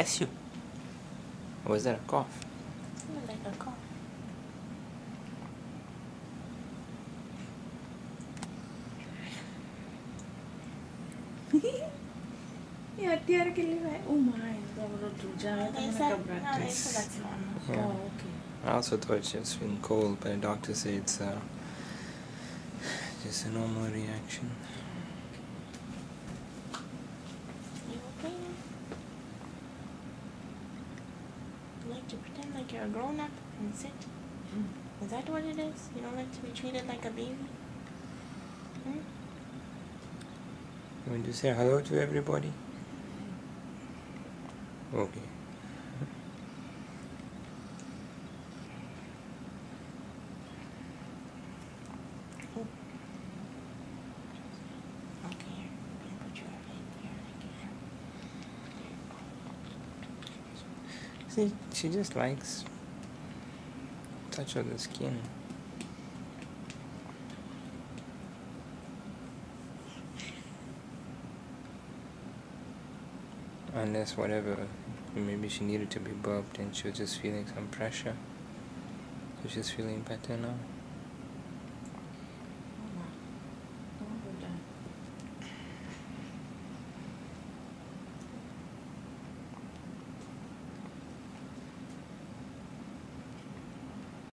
Bless you. Or was that a cough? Like a cough. Yeah, tiar ke liye. Oh my, That's normal. Yeah. Oh, okay. I also thought she was feeling cold, but the doctor said it's just a normal reaction. You okay? You like to pretend like you're a grown up and sit? Is that what it is? You don't like to be treated like a baby? Hmm? You want to say hello to everybody? Okay. Okay, here. I'm gonna put you right here again. See, she just likes touch of the skin. Unless whatever, maybe she needed to be burped and she was just feeling some pressure. So she's feeling better now.